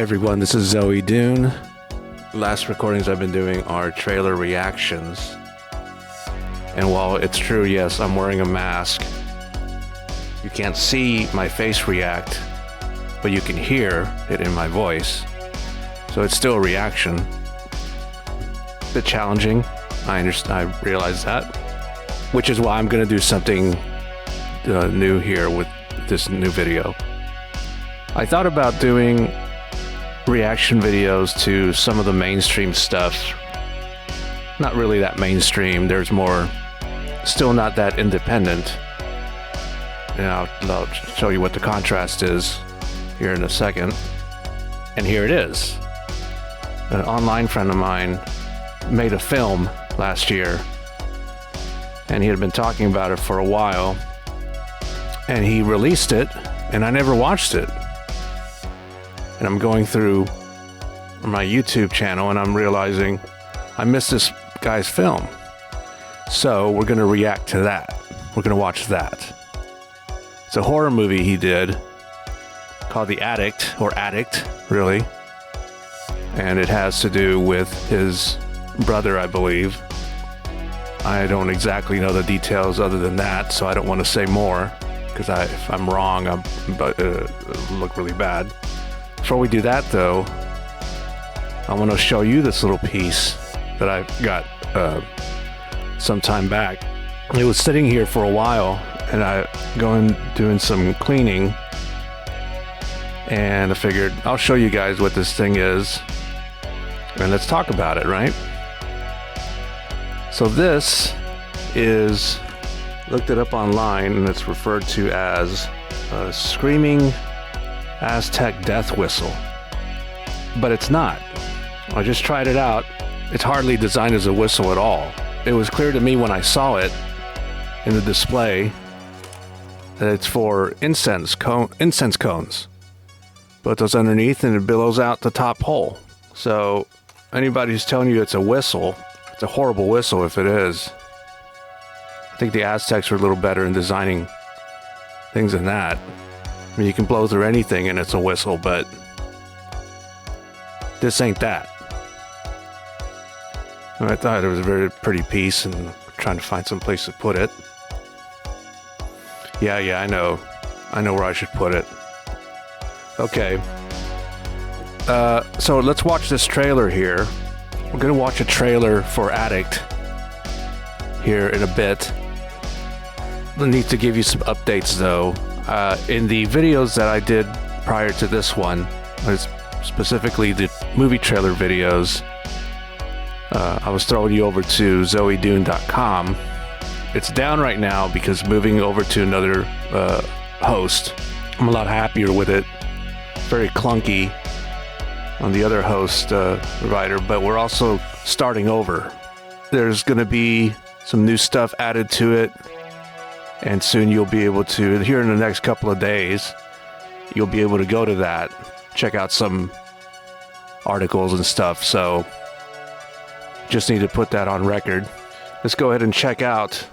Hey everyone, this is Zoe Dune. Last recordings I've been doing are trailer reactions. And while it's true, yes, I'm wearing a mask, you can't see my face react, but you can hear it in my voice. So it's still a reaction. A bit challenging, I understand, I realize that. Which is why I'm going to do something new here with this new video. I thought about doing reaction videos to some of the mainstream stuff. Not really that mainstream, there's more, still not that independent. And I'll show you what the contrast is here in a second. And here it is. An online friend of mine made a film last year, and he had been talking about it for a while, and he released it, and I never watched it. And I'm going through my YouTube channel and I'm realizing I missed this guy's film. So we're going to react to that. We're going to watch that. It's a horror movie he did called The Addict, or Addict, really. And it has to do with his brother, I believe. I don't exactly know the details other than that, so I don't want to say more, because if I'm wrong, I'll look really bad. Before we do that, though, I want to show you this little piece that I got some time back. It was sitting here for a while, and I doing some cleaning, and I figured I'll show you guys what this thing is, and let's talk about it, right? So this is, looked it up online, and it's referred to as a screaming Aztec death whistle, but it's not. I just tried it out. It's hardly designed as a whistle at all. It was clear to me when I saw it in the display that it's for incense cones. Put those underneath and it billows out the top hole. So anybody who's telling you it's a whistle, it's a horrible whistle if it is. I think the Aztecs were a little better in designing things than that. I mean, you can blow through anything and it's a whistle, but this ain't that. And I thought it was a very pretty piece, and trying to find some place to put it. Yeah, I know where I should put it. Okay. So let's watch this trailer here. We're gonna watch a trailer for Addict here in a bit. I need to give you some updates though. In the videos that I did prior to this one, specifically the movie trailer videos, I was throwing you over to zoedune.com. It's down right now because moving over to another host. I'm a lot happier with it. Very clunky on the other host provider, but we're also starting over. There's going to be some new stuff added to it, and soon you'll be able to, here in the next couple of days, you'll be able to go to that, check out some articles and stuff. So just need to put that on record. Let's go ahead and check out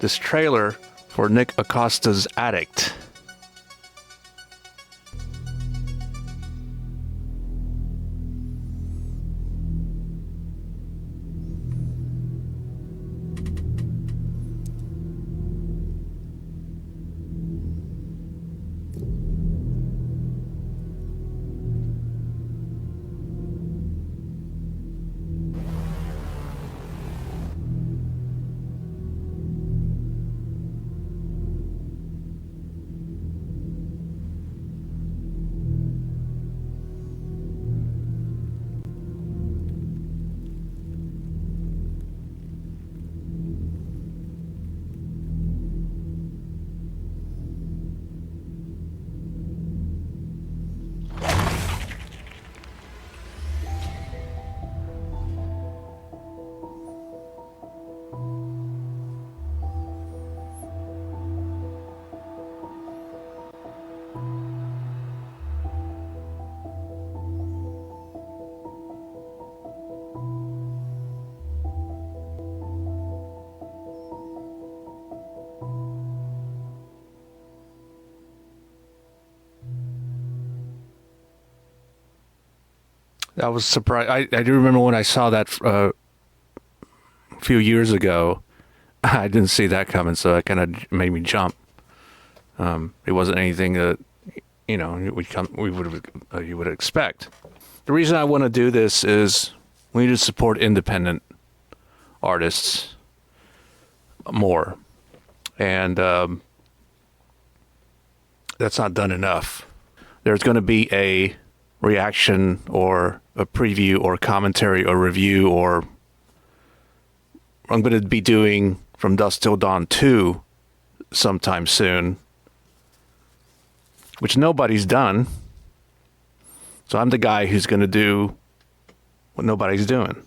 this trailer for Nick Acosta's Addict. I was surprised. I do remember when I saw that a few years ago. I didn't see that coming, so it kind of made me jump. It wasn't anything that you would expect. The reason I want to do this is we need to support independent artists more, and that's not done enough. There's going to be a reaction or a preview or commentary or review, or I'm going to be doing From Dusk Till Dawn 2 sometime soon, which nobody's done. So I'm the guy who's going to do what nobody's doing.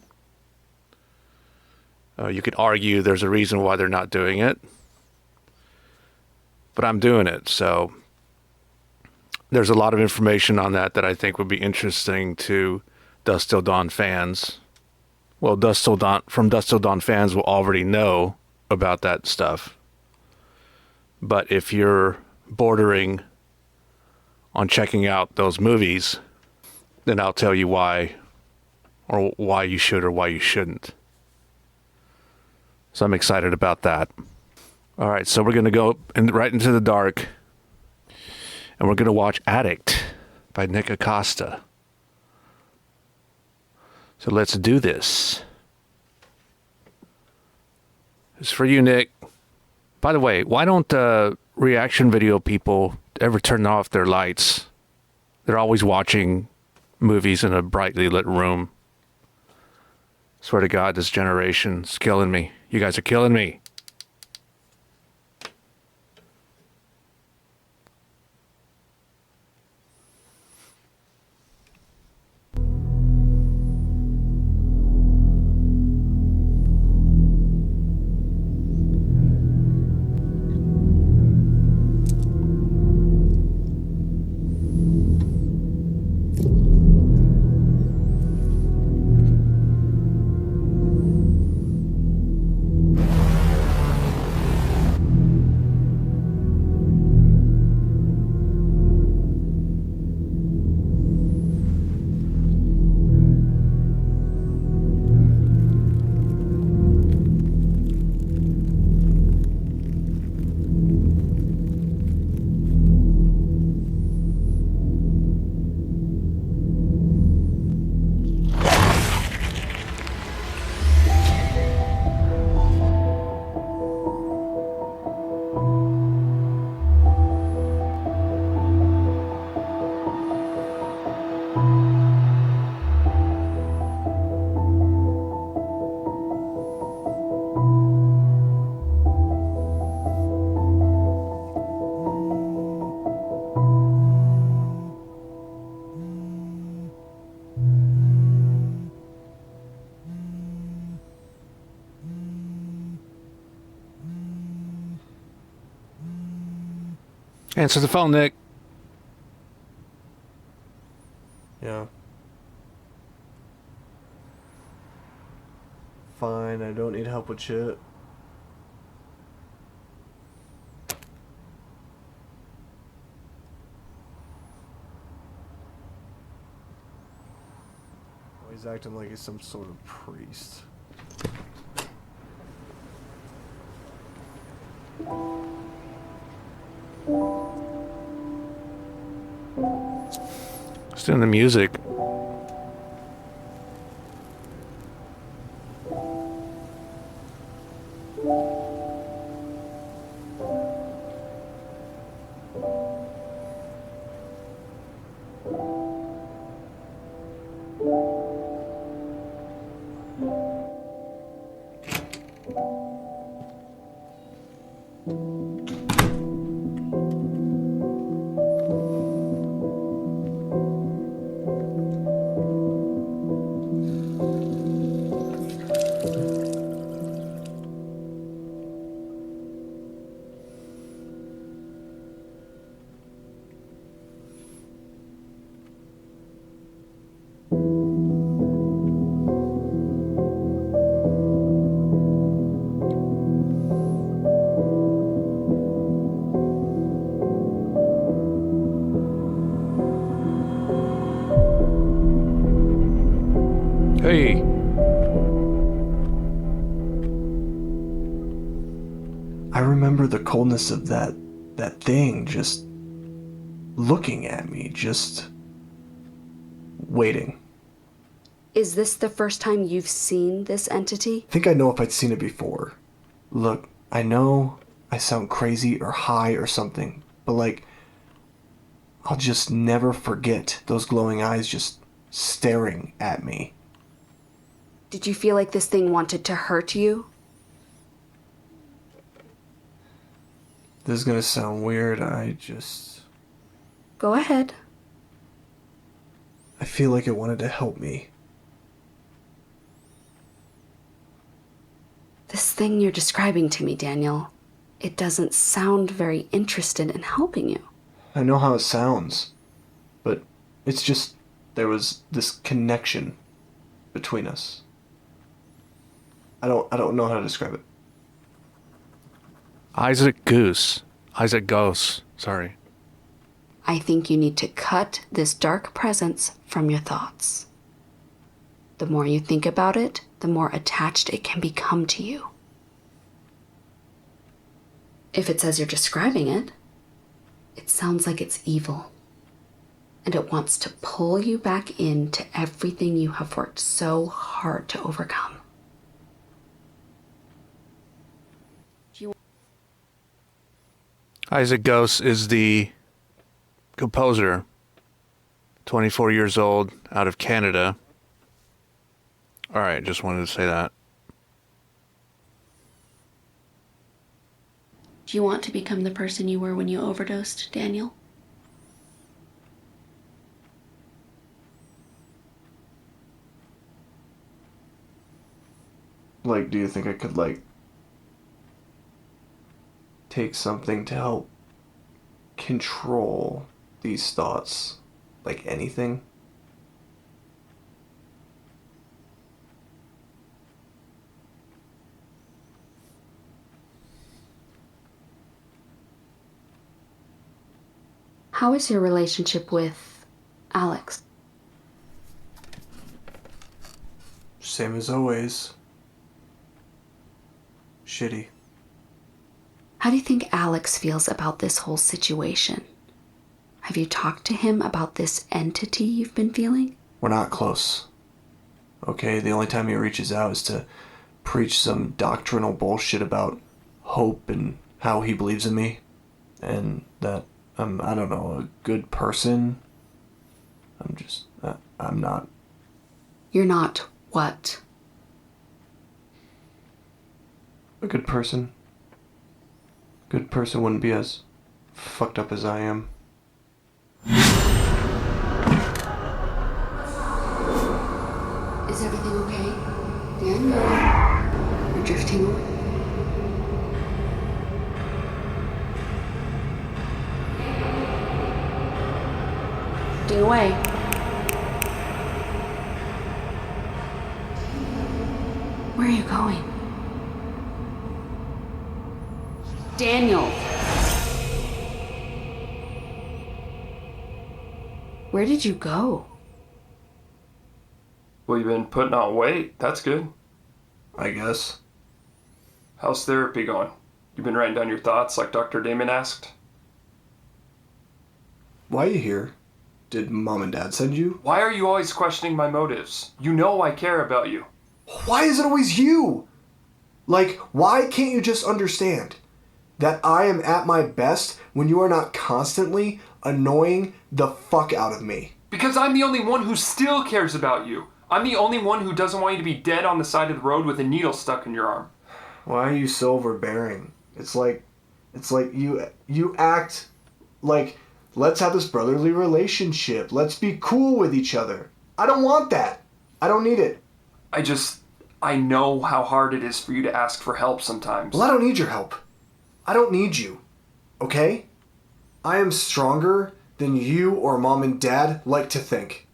You could argue there's a reason why they're not doing it, but I'm doing it. So there's a lot of information on that I think would be interesting to Dusk Till Dawn fans. Well, From Dusk Till Dawn fans will already know about that stuff. But if you're bordering on checking out those movies, then I'll tell you why, or why you should or why you shouldn't. So I'm excited about that. All right, so we're going to go right into the dark, and we're going to watch Addict by Nick Acosta. So let's do this. It's for you, Nick. By the way, why don't reaction video people ever turn off their lights? They're always watching movies in a brightly lit room. Swear to God, this generation's killing me. You guys are killing me. Answer the phone, Nick. Yeah. Fine, I don't need help with shit. Oh, he's acting like he's some sort of priest. It's doing the music. I remember the coldness of that thing just looking at me, just waiting. Is this the first time you've seen this entity? I think I know if I'd seen it before. Look, I know I sound crazy or high or something, but like, I'll just never forget those glowing eyes just staring at me. Did you feel like this thing wanted to hurt you? This is gonna sound weird, Go ahead. I feel like it wanted to help me. This thing you're describing to me, Daniel, it doesn't sound very interested in helping you. I know how it sounds, but it's just, there was this connection between us. I don't know how to describe it. Isaac Ghost. Sorry. I think you need to cut this dark presence from your thoughts. The more you think about it, the more attached it can become to you. If it's as you're describing it, it sounds like it's evil. And it wants to pull you back into everything you have worked so hard to overcome. Isaac Ghost is the composer, 24 years old, out of Canada. All right, just wanted to say that. Do you want to become the person you were when you overdosed, Daniel? Like, do you think I could, like, take something to help control these thoughts? Like anything? How is your relationship with Alex? Same as always. Shitty. How do you think Alex feels about this whole situation? Have you talked to him about this entity you've been feeling? We're not close. Okay, the only time he reaches out is to preach some doctrinal bullshit about hope and how he believes in me. And that I'm, I don't know, a good person. I'm not. You're not what? A good person. Good person wouldn't be as fucked up as I am. Is everything okay? Daniel, you're drifting away. Drifting away. Where are you going? Daniel! Where did you go? Well, you've been putting on weight. That's good. I guess. How's therapy going? You've been writing down your thoughts like Dr. Damon asked? Why are you here? Did Mom and Dad send you? Why are you always questioning my motives? You know I care about you. Why is it always you? Like, why can't you just understand that I am at my best when you are not constantly annoying the fuck out of me? Because I'm the only one who still cares about you. I'm the only one who doesn't want you to be dead on the side of the road with a needle stuck in your arm. Why are you so overbearing? It's like you act like, let's have this brotherly relationship. Let's be cool with each other. I don't want that. I don't need it. I know how hard it is for you to ask for help sometimes. Well, I don't need your help. I don't need you. Okay? I am stronger than you or Mom and Dad like to think.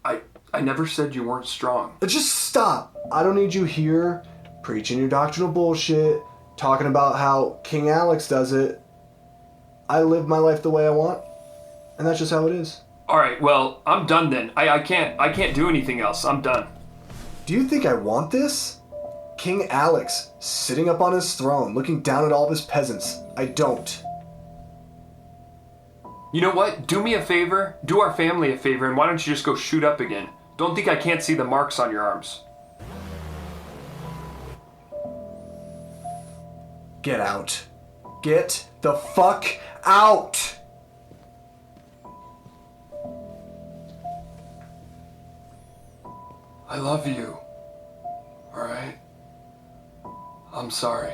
I never said you weren't strong. Just stop. I don't need you here preaching your doctrinal bullshit, talking about how King Alex does it. I live my life the way I want, and that's just how it is. Alright, well, I'm done then. I can't do anything else. I'm done. Do you think I want this? King Alex, sitting up on his throne, looking down at all of his peasants. I don't. You know what? Do me a favor, do our family a favor, and why don't you just go shoot up again? Don't think I can't see the marks on your arms. Get out. Get the fuck out! I love you. Alright? I'm sorry.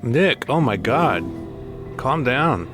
Nick, oh my god. Calm down.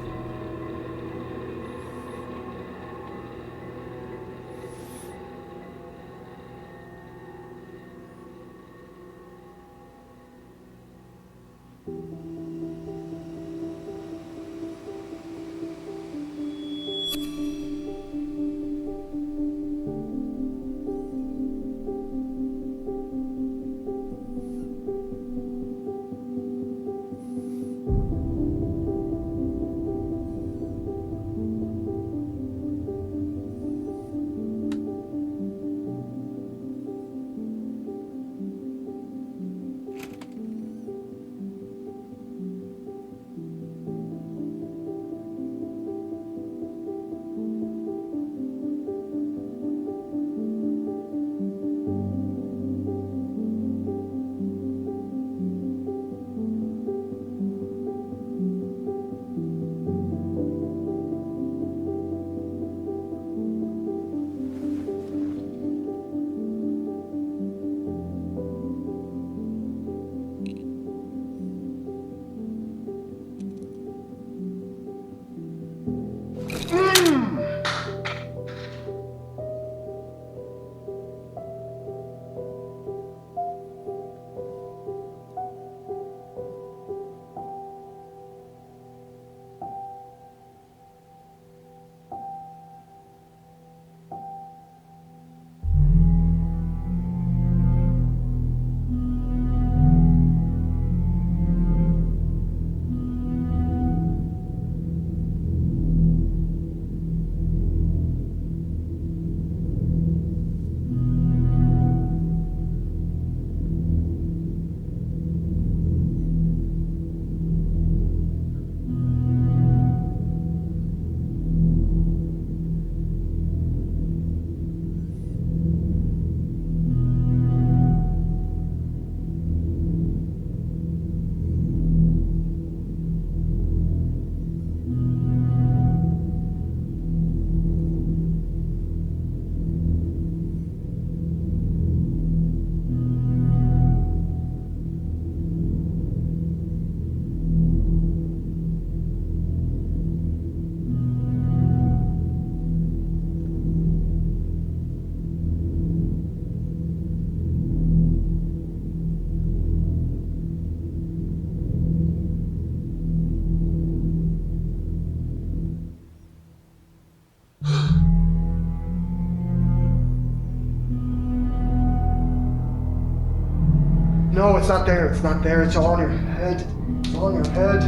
No, it's not there. It's not there. It's all on your head. It's all on your head.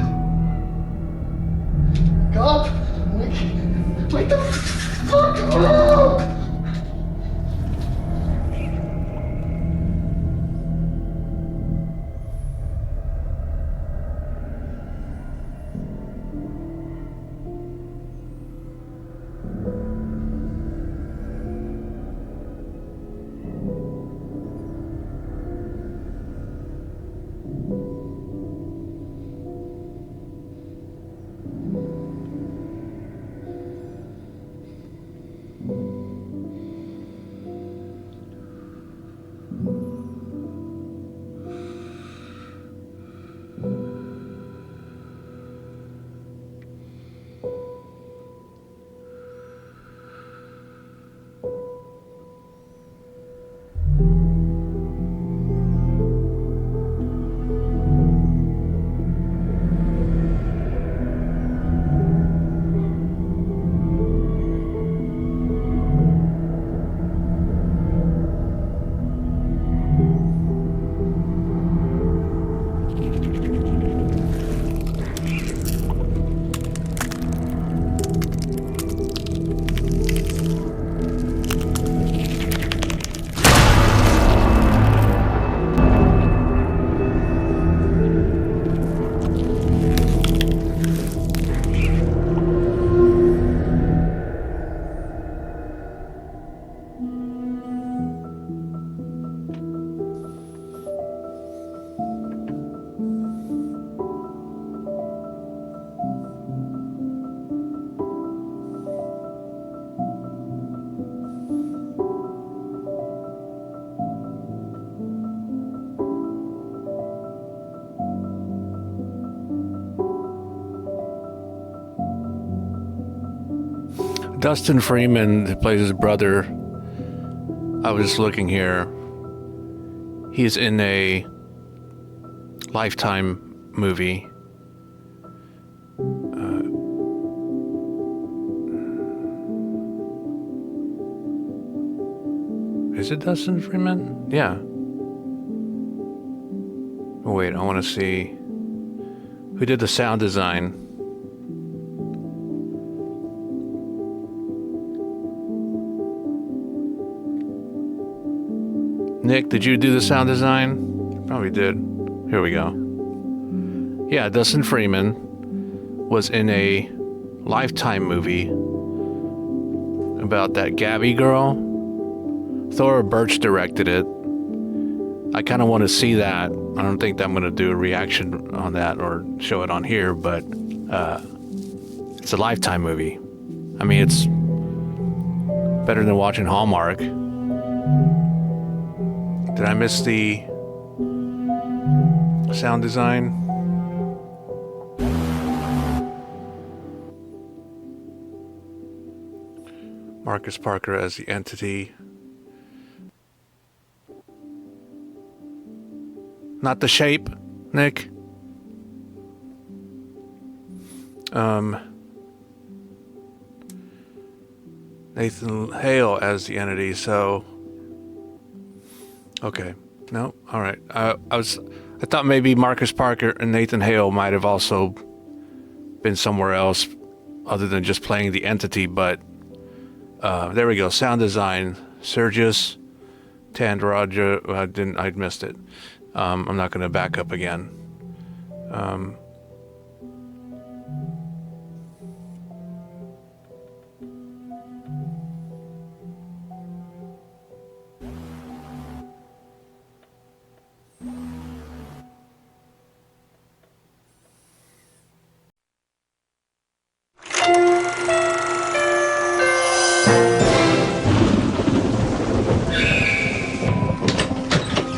What the fuck? Oh! Dustin Freeman, who plays his brother, I was just looking here. He's in a Lifetime movie. Is it Dustin Freeman? Yeah. Oh, wait, I want to see who did the sound design. Nick, did you do the sound design? Probably did. Here we go. Yeah, Dustin Freeman was in a Lifetime movie about that Gabby girl. Thora Birch directed it. I kind of want to see that. I don't think that I'm going to do a reaction on that or show it on here, but it's a Lifetime movie. I mean, it's better than watching Hallmark. Did I miss the sound design? Marcus Parker as the entity. Not the shape, Nick. Nathan Hale as the entity, so okay. No, all right. I thought maybe Marcus Parker and Nathan Hale might have also been somewhere else other than just playing the entity, but there we go. Sound design, Sergius Tandraja. I missed it. I'm not going to back up again.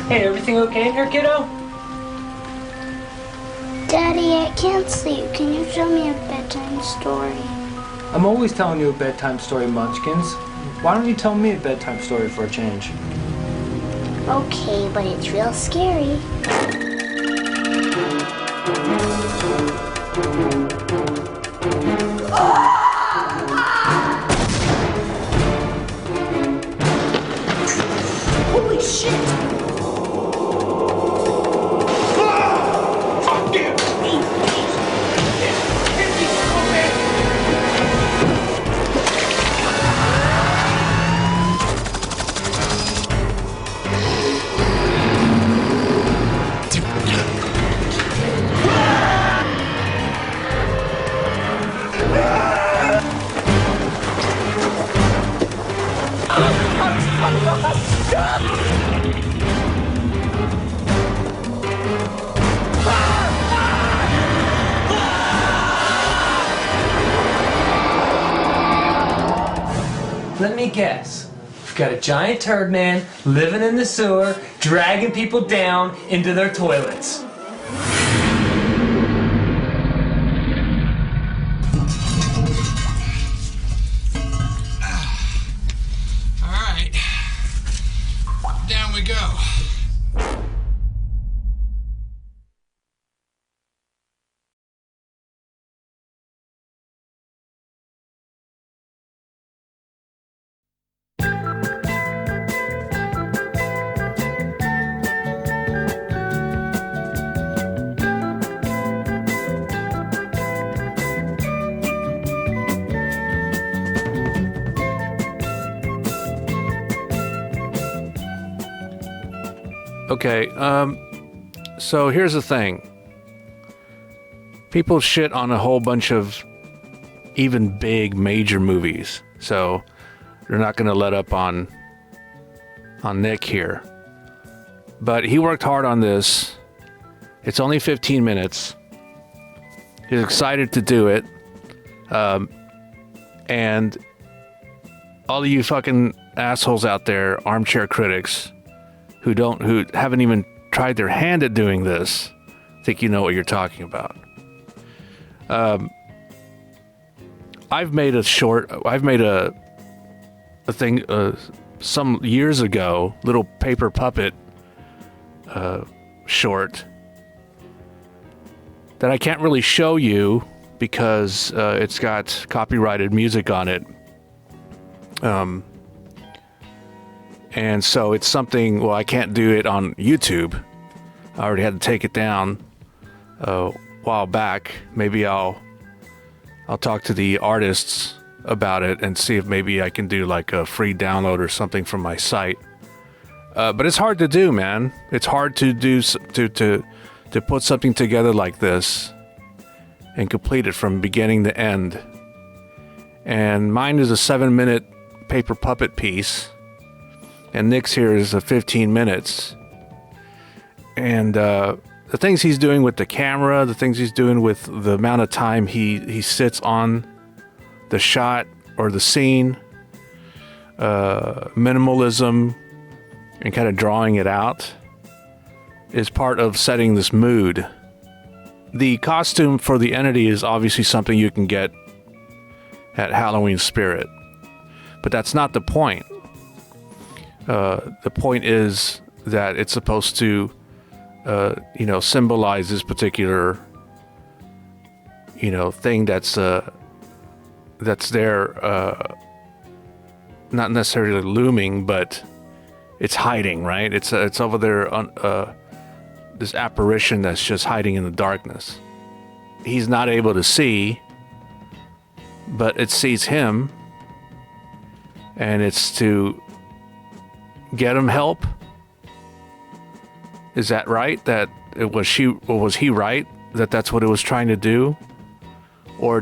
Hey, everything okay in here, kiddo? Daddy, I can't sleep. Can you tell me a bedtime story? I'm always telling you a bedtime story, Munchkins. Why don't you tell me a bedtime story for a change? Okay, but it's real scary. Holy shit! Let me guess. We've got a giant turd man living in the sewer, dragging people down into their toilets. All right. Down we go. Okay, so here's the thing. People shit on a whole bunch of even big major movies, so they're not going to let up on Nick here. But he worked hard on this. It's only 15 minutes. He's excited to do it. And all of you fucking assholes out there, armchair critics, who haven't even tried their hand at doing this, think you know what you're talking about. I've made a thing some years ago, little paper puppet short that I can't really show you because it's got copyrighted music on it. And so it's something, well, I can't do it on YouTube. I already had to take it down a while back. Maybe I'll talk to the artists about it and see if maybe I can do like a free download or something from my site. But it's hard to do, man. It's hard to do, to put something together like this and complete it from beginning to end. And mine is a 7-minute paper puppet piece. And Nick's here is a 15 minutes. And the things he's doing with the camera, the things he's doing with the amount of time he sits on the shot or the scene, minimalism, and kind of drawing it out is part of setting this mood. The costume for the entity is obviously something you can get at Halloween Spirit. But that's not the point. The point is that it's supposed to, symbolize this particular, thing that's there, not necessarily looming, but it's hiding, right? It's over there, this apparition that's just hiding in the darkness. He's not able to see, but it sees him, and it's to get him help. Is that right? Was he right that that's what it was trying to do? Or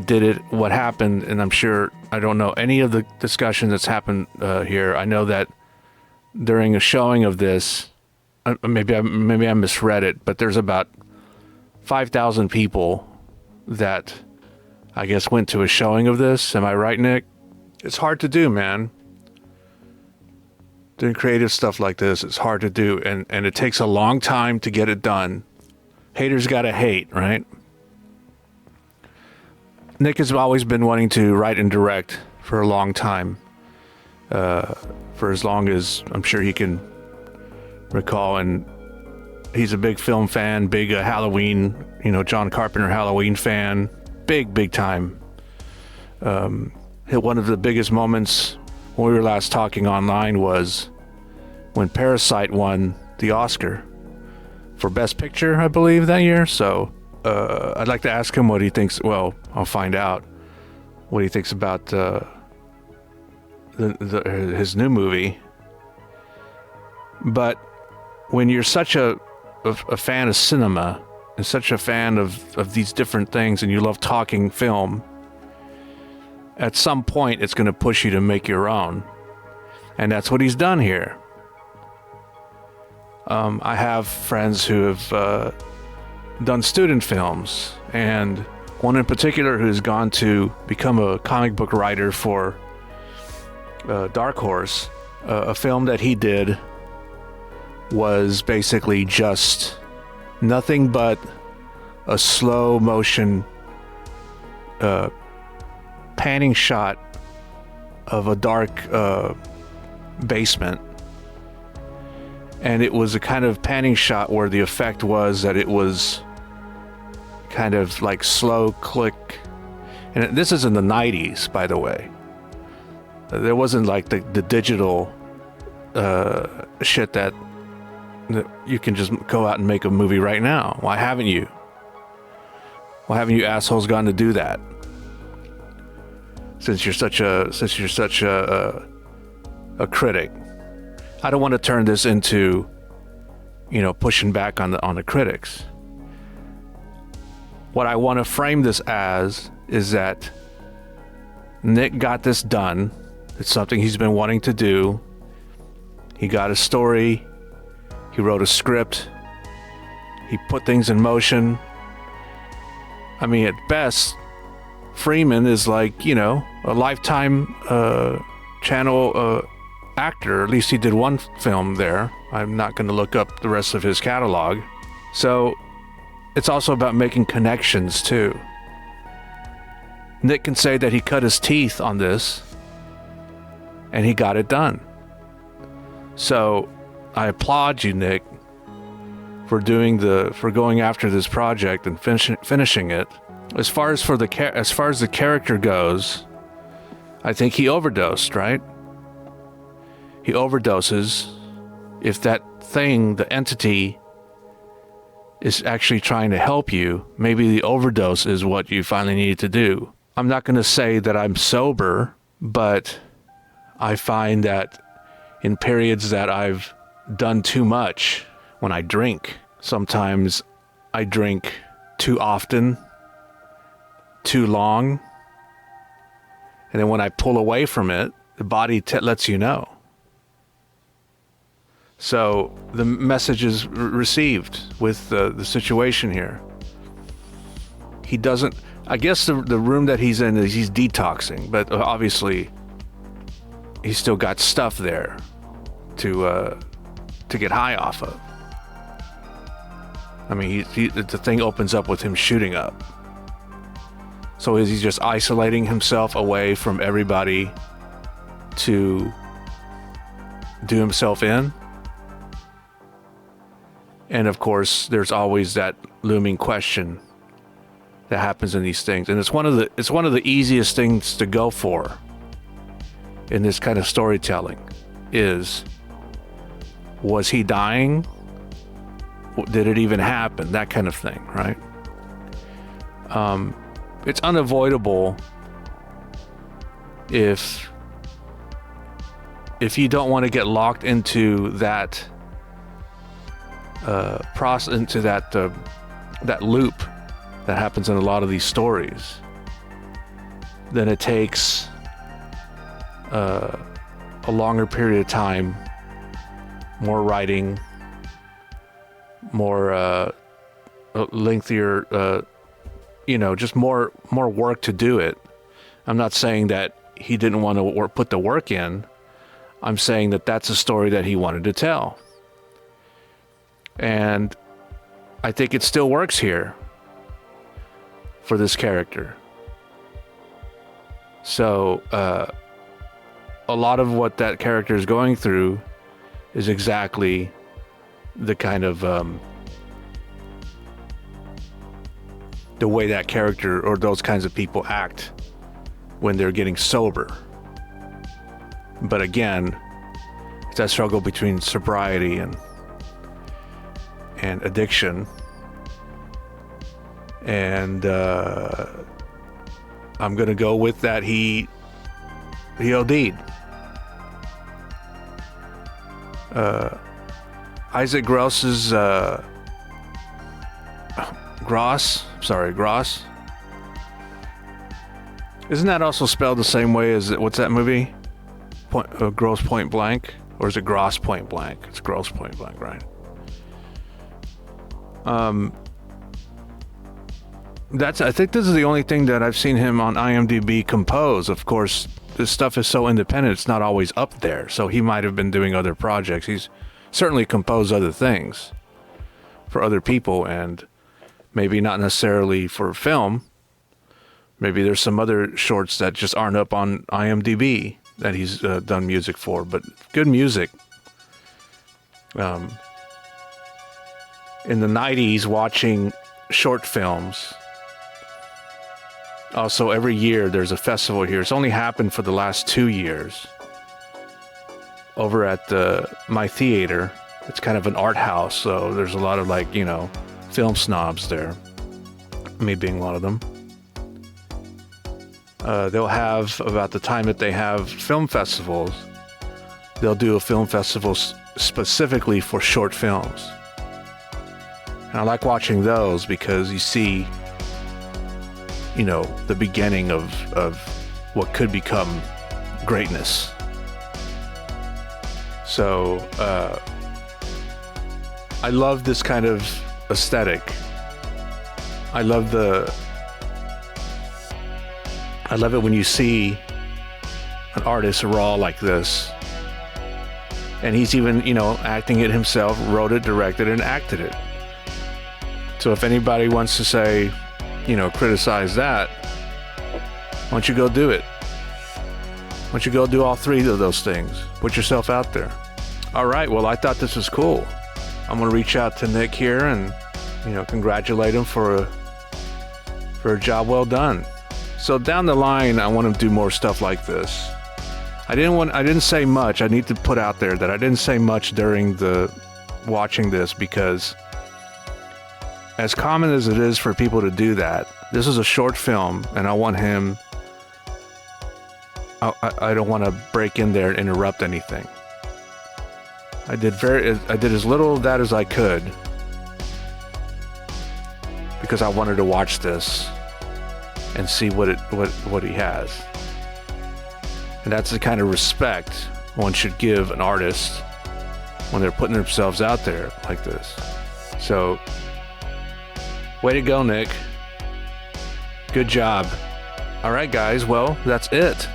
what happened, and I'm sure, I don't know any of the discussion that's happened here. I know that during a showing of this, maybe I misread it, but there's about 5,000 people that I guess went to a showing of this. Am I right, Nick? It's hard to do, man. Doing creative stuff like this, it's hard to do, and it takes a long time to get it done. Haters gotta hate, right? Nick has always been wanting to write and direct for a long time. For as long as I'm sure he can recall, and he's a big film fan, big Halloween, John Carpenter Halloween fan, big time. One of the biggest moments when we were last talking online was when Parasite won the Oscar for Best Picture, I believe, that year. So I'd like to ask him what he thinks. Well, I'll find out what he thinks about his new movie. But when you're such a fan of cinema and such a fan of these different things, and you love talking film, at some point it's going to push you to make your own. And that's what he's done here. I have friends who have done student films, and one in particular who's gone to become a comic book writer for Dark Horse. A film that he did was basically just nothing but a slow motion panning shot of a dark basement. And it was a kind of panning shot where the effect was that it was kind of like slow click. And this is in the 90s, by the way. There wasn't like the digital shit that you can just go out and make a movie right now. Why haven't you? Why haven't you assholes gone to do that? Since you're such a critic. I don't want to turn this into, pushing back on the critics. What I want to frame this as is that Nick got this done. It's something he's been wanting to do. He got a story. He wrote a script. He put things in motion. I mean, at best, Freeman is like, a Lifetime channel actor. At least he did one film there. I'm not going to look up the rest of his catalog. So it's also about making connections too. Nick can say that he cut his teeth on this and he got it done. So I applaud you, Nick, for going after this project and finishing it. As far as the character goes, I think he overdosed, right? He overdoses. If that thing, the entity, is actually trying to help you, maybe the overdose is what you finally needed to do. I'm not going to say that I'm sober, but I find that in periods that I've done too much, when I drink, sometimes I drink too often, too long, and then when I pull away from it, the body lets you know. So the message is received with the situation here. He doesn't, I guess the room that he's in is he's detoxing, but obviously he's still got stuff there to get high off of. I mean, the thing opens up with him shooting up. So is he just isolating himself away from everybody to do himself in? And of course, there's always that looming question that happens in these things, and it's one of the easiest things to go for in this kind of storytelling. Was he dying? Did it even happen? That kind of thing, right? It's unavoidable if you don't want to get locked into that into that loop that happens in a lot of these stories. Then it takes a longer period of time, more writing, more lengthier, just more work to do it. I'm not saying that he didn't want to put the work in. I'm saying that that's a story that he wanted to tell. And I think it still works here for this character. So a lot of what that character is going through is exactly the kind of the way that character or those kinds of people act when they're getting sober. But again, it's that struggle between sobriety and addiction. And I'm gonna go with that he OD'd. Isaac Gross's Gross. Isn't that also spelled the same way as what's that movie? Gross Point Blank, or is it Gross Point Blank? It's Gross Point Blank, right? I think this is the only thing that I've seen him on IMDb compose. Of course, this stuff is so independent, it's not always up there. So he might have been doing other projects. He's certainly composed other things for other people, and maybe not necessarily for film. Maybe there's some other shorts that just aren't up on IMDb that he's done music for, but good music. In the 90s, watching short films. Also, every year there's a festival here. It's only happened for the last 2 years. Over at my theater, it's kind of an art house, so there's a lot of film snobs there. Me being one of them. They'll have, about the time that they have film festivals, they'll do a film festival specifically for short films. And I like watching those because you see, the beginning of what could become greatness. So, I love this kind of aesthetic. I love it when you see an artist raw like this. And he's even, acting it himself, wrote it, directed, and acted it. So if anybody wants to say, criticize that, why don't you go do it? Why don't you go do all three of those things? Put yourself out there. All right, well, I thought this was cool. I'm going to reach out to Nick here and, congratulate him for a job well done. So down the line, I want to do more stuff like this. I didn't say much. I need to put out there that I didn't say much during the watching this, because as common as it is for people to do that, this is a short film, and I want him. I don't want to break in there and interrupt anything. I did as little of that as I could, because I wanted to watch this and see what he has. And that's the kind of respect one should give an artist when they're putting themselves out there like this. So, way to go, Nick. Good job. All right, guys. Well, that's it.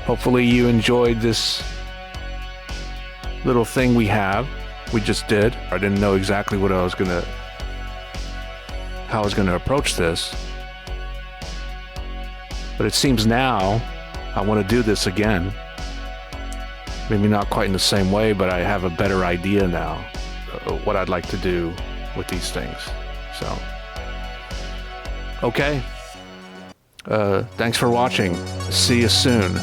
Hopefully you enjoyed this little thing we just did. I didn't know exactly how I was gonna approach this. But it seems now I want to do this again. Maybe not quite in the same way, but I have a better idea now what I'd like to do with these things. So, okay. Thanks for watching. See you soon.